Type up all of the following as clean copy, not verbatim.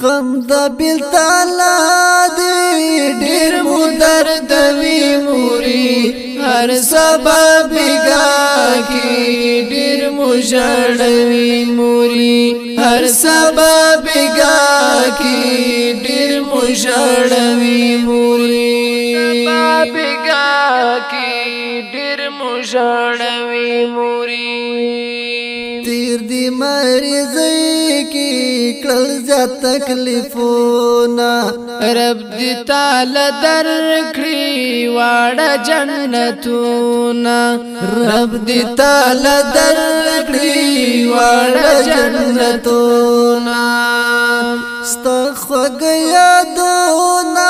غم د بلتالا دی ډیر مو درد وی موري هر سبا بګا کی ډیر مو ژړوي موري هر سبا بګا کی ډیر مو ژړوي موري سبا بګا کی ډیر مو ژړوي موري تیر دی مریضی کی کل زیا تکلیفونا رب دی تعالی درکړي واړه جنتونا رب دی تعالی درکړي واړه جنتونا استخوګ یادونا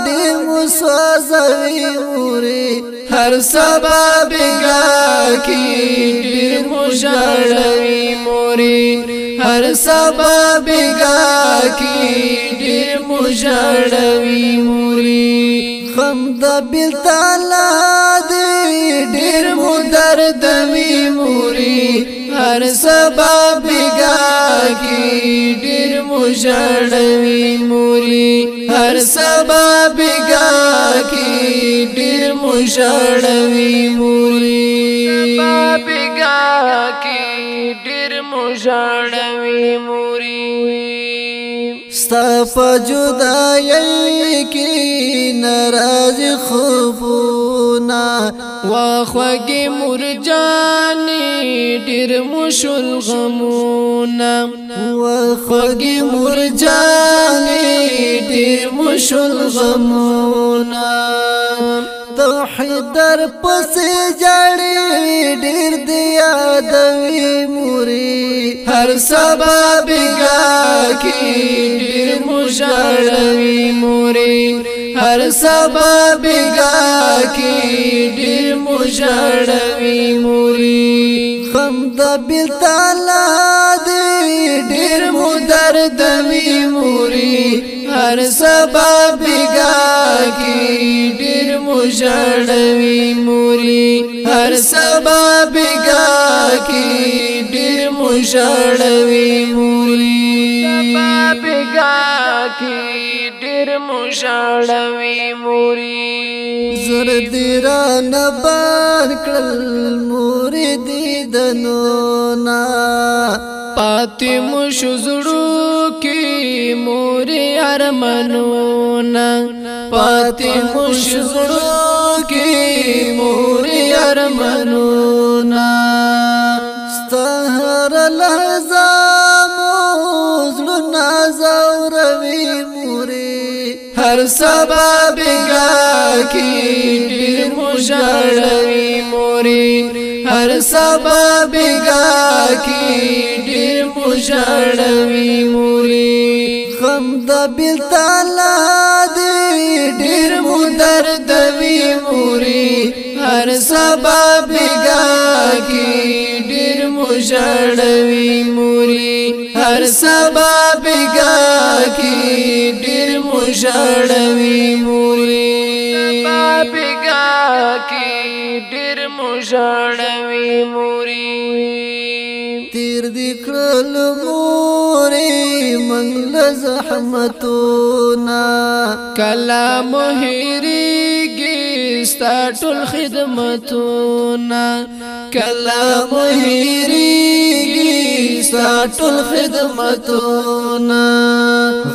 ډېر مسوځوي موري هر سبا بګا کی ډېر مو ژړوي موري هر سبا بګا کی ډېر مو ژړوي موري غم د بلتالا دی ډېر مو درد وی موري هر سبا بګا کی ډېر مو ژړوي موري هر سبا بګا کی ډېر مو ژړوي موري سبا بګا کی ډېر مو ژړوي موري ستا په جدایۍ کې ناراض خوبونه واخوږې مور جانې ډېر مو شول غمونه واخوږې مور جانې ډېر مو شول غمونه توحید در پسې جړې ډېر دی یادوي موري هر سبا بګا کی ډېر مو ژړوي موري هر سبا بګا کی ډېر مو ژړوي موري غم د بلتالا دی ډېر مو درد وی موري هر سبا بګا کی ډېر مو ژړوي موري هر سبا بګا کی ډېر مو ژړوي موري سبا بګا کی ډېر مو ژړوي موري زر دې را نه بار کړل موري دې دنونا پاتې مو شو زړو کې موري ارمانونا پاتې مو شو زړو کې موري ارمانونا ستهر لحظه مو زړونه زوروي موري هر سبا بګا کی ډېر مو ژړوي موري هر سبا بګا کی ډېر مو ژړوي موري غم د بلتالا دی ډېر مو درد وی موري هر سبا بګا کی ډېر مو ژړوي موري هر سبا بګا کی ډېر مو ژړوي موري سبا بګا کی ډېر مو ژړوي موري تیر دی کړل موري منګل زحمتونه کلا مهریږي ستا ټول خدمتونه کلا مهریږي ستا ټول خدمتونه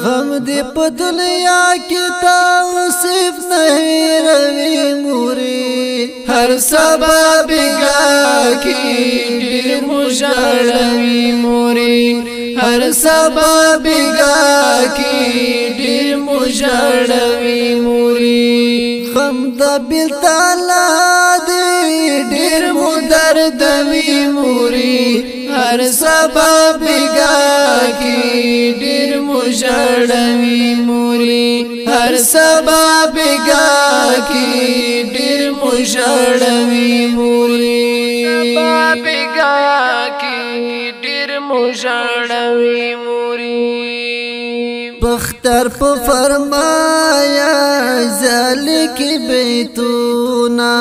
غم دې په دنیا کې توصیف نه هېروي موري هر سبا بګا کی ډېر مو ژړوي موري هر سبا بګا کی ډېر مو ژړوي موري غم د بلتالا دی ډېر مو درد وی موري هر سبا بګا کی ډېر مو ژړوي موري هر سبا بګا کی ډېر مو ژړوي موري سبا بګا کی ډېر مو ژړوي موري بختر په فرمایا ذالک بیتونا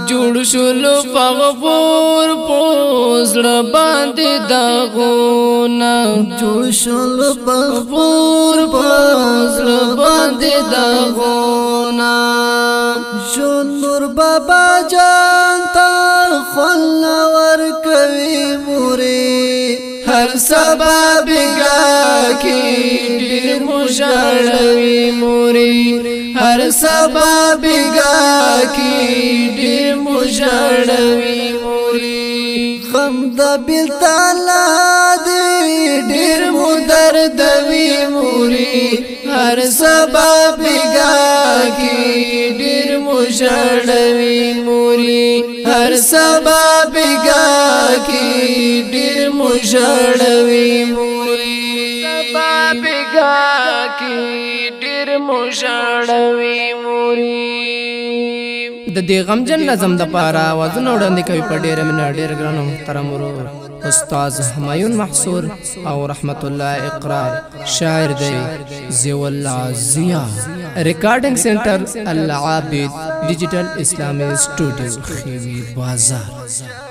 جوړ شلو فغفور پوزړ باندې داغونا جوړ شلو فغفور پوزړ باندې داغونا شنور بابا جان تا خل ور کوي موري هر سبا بگا کی ډیر مشاړوي موري هر سبا بگا کی ډیر مشاړوي موري غم د بل تعالی دی ډیر مو درد وی موري هر سبا بگا کی ډیر مشاړوي موري هر سبا بگا کی ډیر مشاړوي موري سبا بگا کی ډیر مشاړوي موري د دې غمجن نظم د پاره وزن وړاندې کوي په ډېر مننه ډېر ګران محترم ورو استاد همایون محصور او رحمت الله اقرار شاعر دی ضیاء الله ضیا ریکارډینګ سنټر العابد ډیجیټل اسلامي سټوډیو خیوی بازار